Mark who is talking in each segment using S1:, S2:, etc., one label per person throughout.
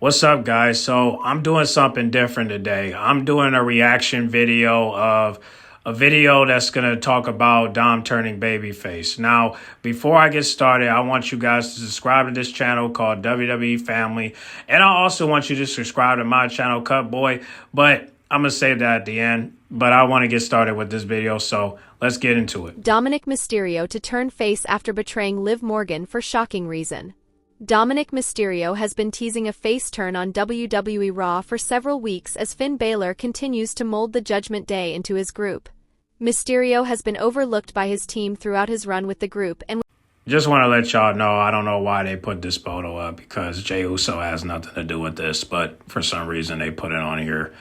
S1: What's up, guys? So I'm doing something different today. I'm doing a reaction video of a video that's going to talk about Dom turning babyface. Now, before I get started, I want you guys to subscribe to this channel called WWE Family. And I also want you to subscribe to my channel, Cut Boy. But I'm going to save that at the end. But I want to get started with this video, so let's get into it.
S2: Dominik Mysterio to turn face after betraying Liv Morgan for shocking reason. Dominik Mysterio has been teasing a face turn on WWE Raw for several weeks as Finn Balor continues to mold the Judgment Day into his group. Mysterio has been overlooked by his team throughout his run with the group and
S1: just want to let y'all know, I don't know why they put this photo up because Jey Uso has nothing to do with this, but for some reason they put it on here.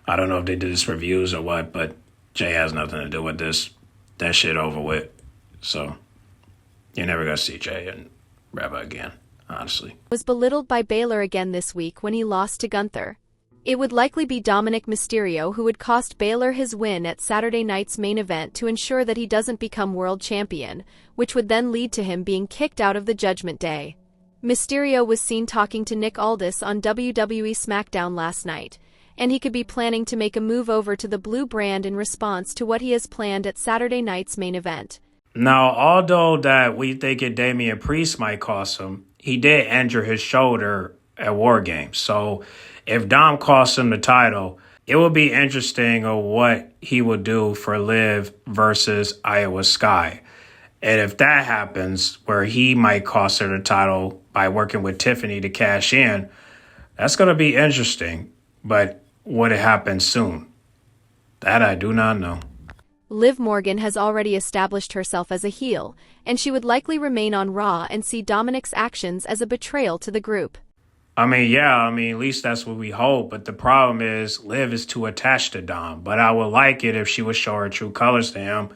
S1: I don't know if they did this reviews or what, but Jey has nothing to do with this. That shit over with. So you're never going to see Jey and Rhea again. Honestly.
S2: Was belittled by Balor again this week when he lost to Gunther. It would likely be Dominik Mysterio who would cost Balor his win at Saturday night's main event to ensure that he doesn't become world champion, which would then lead to him being kicked out of the Judgment Day. Mysterio was seen talking to Nick Aldis on WWE SmackDown last night, and he could be planning to make a move over to the blue brand in response to what he has planned at Saturday night's main event.
S1: Now, although that we think Damian Priest might cost him, he did injure his shoulder at War Games. So if Dom costs him the title, it would be interesting of what he would do for Liv versus Iowa Sky. And if that happens, where he might cost her the title by working with Tiffany to cash in, that's going to be interesting. But would it happen soon? That I do not know.
S2: Liv Morgan has already established herself as a heel, and she would likely remain on Raw and see Dominik's actions as a betrayal to the group.
S1: At least that's what we hope. But the problem is Liv is too attached to Dom. But I would like it if she would show her true colors to him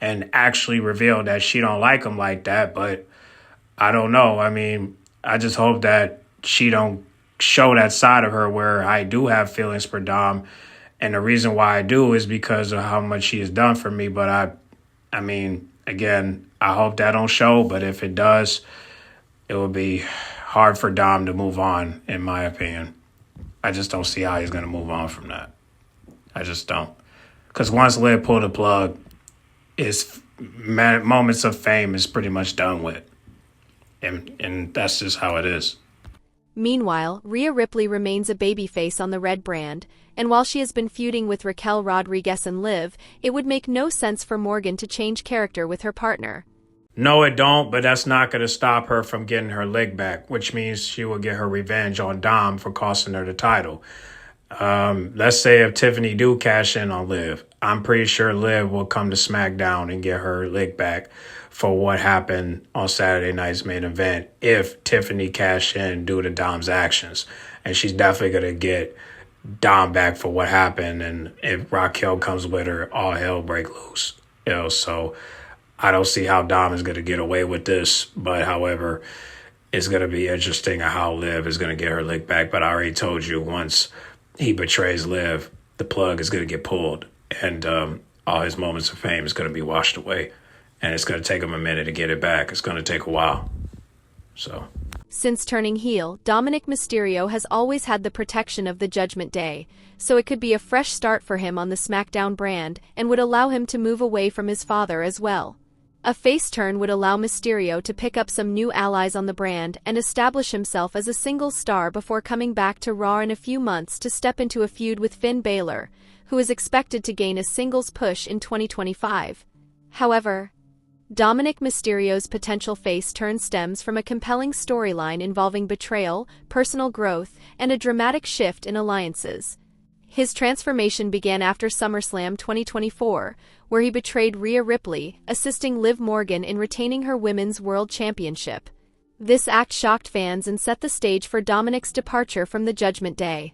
S1: and actually reveal that she don't like him like that. But I don't know. I just hope that she don't show that side of her where I do have feelings for Dom. And the reason why I do is because of how much she has done for me. But again, I hope that don't show. But if it does, it will be hard for Dom to move on, in my opinion. I just don't see how he's going to move on from that. I just don't. Because once Liv pulled the plug, his moments of fame is pretty much done with. And that's just how it is.
S2: Meanwhile, Rhea Ripley remains a babyface on the red brand, and while she has been feuding with Raquel Rodriguez and Liv, it would make no sense for Morgan to change character with her partner.
S1: No, it don't, but that's not going to stop her from getting her leg back, which means she will get her revenge on Dom for costing her the title. Let's say if Tiffany do cash in on Liv, I'm pretty sure Liv will come to SmackDown and get her leg back for what happened on Saturday night's main event if Tiffany cashed in due to Dom's actions. And she's definitely going to get Dom back for what happened. And if Raquel comes with her, all hell break loose. So I don't see how Dom is going to get away with this. But however, it's going to be interesting how Liv is going to get her leg back. But I already told you, once he betrays Liv, the plug is going to get pulled. And all his moments of fame is going to be washed away. And it's going to take him a minute to get it back. It's going to take a while.
S2: Since turning heel, Dominik Mysterio has always had the protection of the Judgment Day, so it could be a fresh start for him on the SmackDown brand and would allow him to move away from his father as well. A face turn would allow Mysterio to pick up some new allies on the brand and establish himself as a single star before coming back to Raw in a few months to step into a feud with Finn Balor, who is expected to gain a singles push in 2025. However, Dominik Mysterio's potential face turn stems from a compelling storyline involving betrayal, personal growth, and a dramatic shift in alliances. His transformation began after SummerSlam 2024, where he betrayed Ria Ripley, assisting Liv Morgan in retaining her Women's World Championship. This act shocked fans and set the stage for Dominik's departure from the Judgment Day.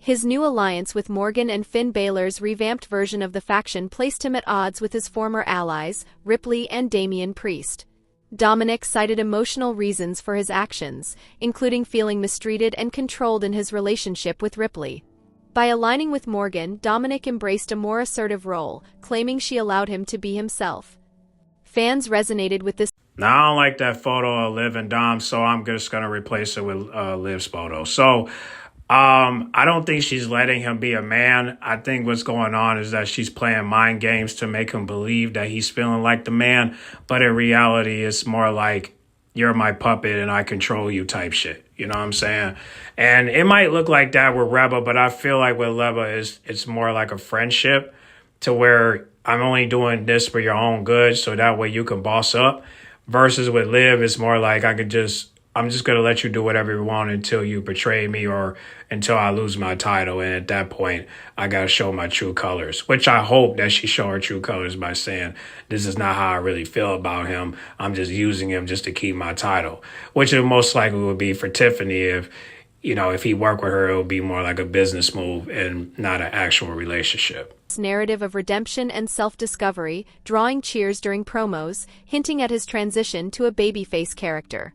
S2: His new alliance with Morgan and Finn Balor's revamped version of the faction placed him at odds with his former allies, Ripley and Damian Priest. Dominik cited emotional reasons for his actions, including feeling mistreated and controlled in his relationship with Ripley. By aligning with Morgan, Dominik embraced a more assertive role, claiming she allowed him to be himself. Fans resonated with this.
S1: Now, I don't like that photo of Liv and Dom, so I'm just going to replace it with Liv's photo. So I don't think she's letting him be a man. I think what's going on is that she's playing mind games to make him believe that he's feeling like the man. But in reality, it's more like, you're my puppet and I control you type shit. You know what I'm saying? And it might look like that with Reba, but I feel like with Reba, it's more like a friendship to where I'm only doing this for your own good so that way you can boss up. Versus with Liv, it's more like I'm just going to let you do whatever you want until you betray me or until I lose my title. And at that point, I got to show my true colors, which I hope that she show her true colors by saying, this is not how I really feel about him. I'm just using him just to keep my title, which it most likely would be for Tiffany. If he worked with her, it would be more like a business move and not an actual relationship.
S2: Narrative of redemption and self-discovery, drawing cheers during promos, hinting at his transition to a babyface character.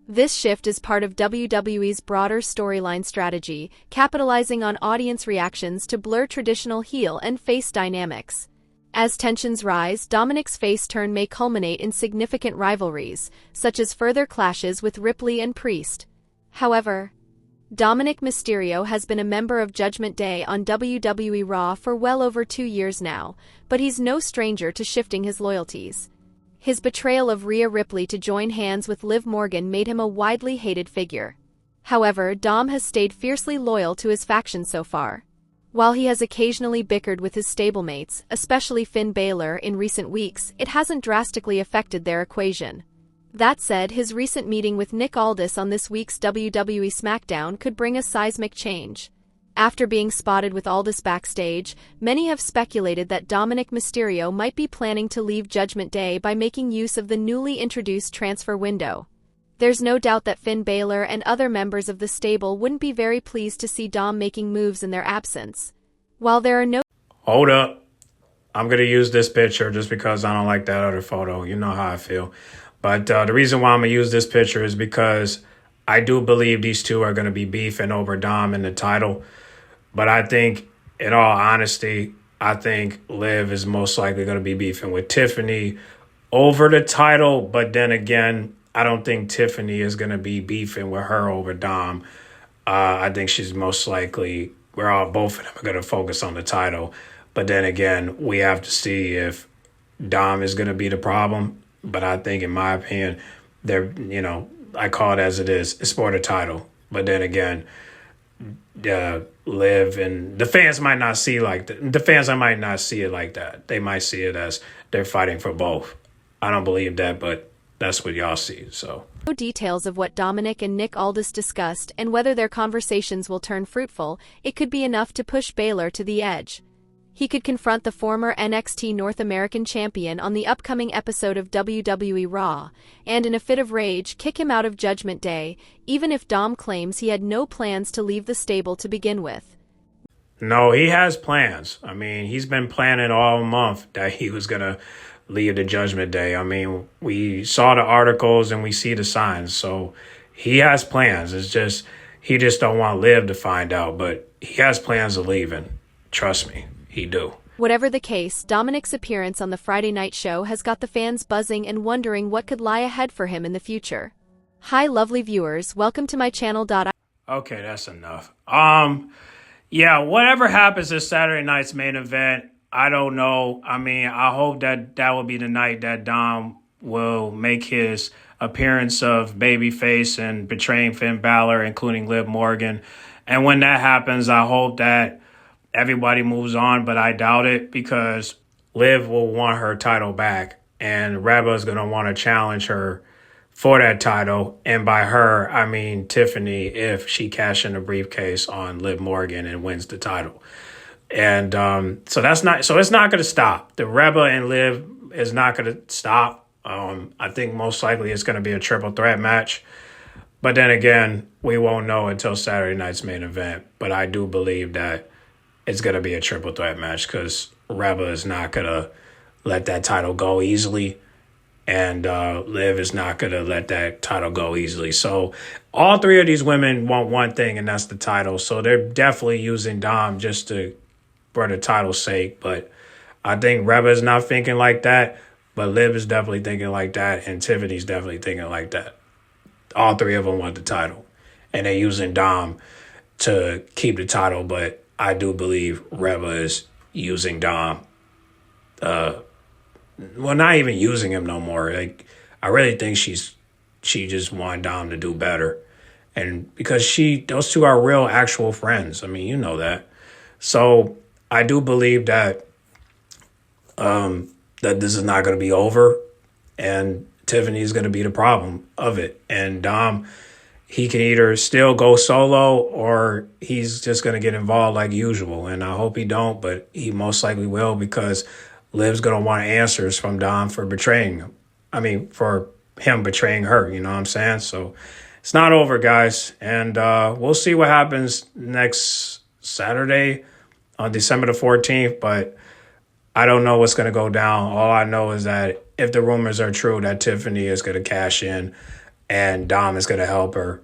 S2: This shift is part of WWE's broader storyline strategy, capitalizing on audience reactions to blur traditional heel and face dynamics. As tensions rise, Dominik's face turn may culminate in significant rivalries, such as further clashes with Ripley and Priest. However, Dominik Mysterio has been a member of Judgment Day on WWE Raw for well over 2 years now, but he's no stranger to shifting his loyalties. His betrayal of Ria Ripley to join hands with Liv Morgan made him a widely hated figure. However, Dom has stayed fiercely loyal to his faction so far. While he has occasionally bickered with his stablemates, especially Finn Balor in recent weeks, it hasn't drastically affected their equation. That said, his recent meeting with Nick Aldis on this week's WWE SmackDown could bring a seismic change. After being spotted with Aldis backstage, many have speculated that Dominik Mysterio might be planning to leave Judgment Day by making use of the newly introduced transfer window. There's no doubt that Finn Balor and other members of the stable wouldn't be very pleased to see Dom making moves in their absence. While there are no—
S1: Hold up. I'm going to use this picture just because I don't like that other photo. You know how I feel. But the reason why I'm going to use this picture is because I do believe these two are going to be beefing over Dom in the title. But I think, in all honesty, I think Liv is most likely going to be beefing with Tiffany over the title. But then again, I don't think Tiffany is going to be beefing with her over Dom. I think she's most likely, both of them are going to focus on the title. But then again, we have to see if Dom is going to be the problem. But I think, in my opinion, I call it as it is. It's for the title. But then again, Liv and the fans might not see like that. The fans might not see it like that. They might see it as they're fighting for both. I don't believe that, but that's what y'all see. So
S2: no details of what Dominik and Nick Aldis discussed and whether their conversations will turn fruitful. It could be enough to push Balor to the edge. He could confront the former NXT North American champion on the upcoming episode of WWE Raw, and in a fit of rage, kick him out of Judgment Day, even if Dom claims he had no plans to leave the stable to begin with.
S1: No, he has plans. I mean, he's been planning all month that he was going to leave the Judgment Day. I mean, we saw the articles and we see the signs, so he has plans. It's just, he just don't want Liv to find out, but he has plans of leaving. Trust me. He do.
S2: Whatever the case, Dominik's appearance on the Friday night show has got the fans buzzing and wondering what could lie ahead for him in the future. Hi lovely viewers, welcome to my channel.
S1: Okay, that's enough. Yeah, whatever happens this Saturday night's main event, I don't know. I mean, I hope that will be the night that Dom will make his appearance of babyface and betraying Finn Balor, including Liv Morgan. And when that happens, I hope that everybody moves on, but I doubt it because Liv will want her title back and Reba is going to want to challenge her for that title. And by her, I mean Tiffany, if she cashes in a briefcase on Liv Morgan and wins the title. And so it's not going to stop. The Reba and Liv is not going to stop. I think most likely it's going to be a triple threat match. But then again, we won't know until Saturday night's main event. But I do believe that it's going to be a triple threat match because Reba is not going to let that title go easily. And Liv is not going to let that title go easily. So all three of these women want one thing, and that's the title. So they're definitely using Dom just for the title's sake. But I think Reba is not thinking like that. But Liv is definitely thinking like that, and Tiffany's definitely thinking like that. All three of them want the title. And they're using Dom to keep the title, but I do believe Reva is using Dom. Well, not even using him no more. Like, I really think she just wanted Dom to do better. And because those two are real, actual friends. I mean, you know that. So I do believe that that this is not going to be over, and Tiffany is going to be the problem of it. And Dom, he can either still go solo or he's just going to get involved like usual. And I hope he don't, but he most likely will, because Liv's going to want answers from Dom for betraying him. I mean, for him betraying her, you know what I'm saying? So it's not over, guys. And we'll see what happens next Saturday on December the 14th, but I don't know what's going to go down. All I know is that if the rumors are true that Tiffany is going to cash in and Dom is going to help her,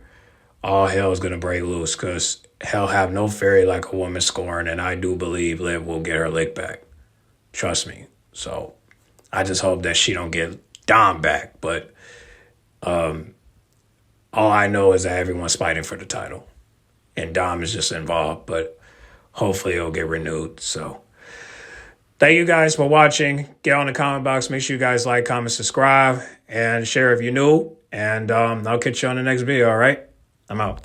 S1: all hell is going to break loose, because hell have no fairy like a woman scorned, and I do believe Liv will get her lick back. Trust me. So I just hope that she don't get Dom back. But all I know is that everyone's fighting for the title, and Dom is just involved, but hopefully it'll get renewed. So thank you guys for watching. Get on the comment box. Make sure you guys like, comment, subscribe, and share if you're new. And I'll catch you on the next video, all right? I'm out.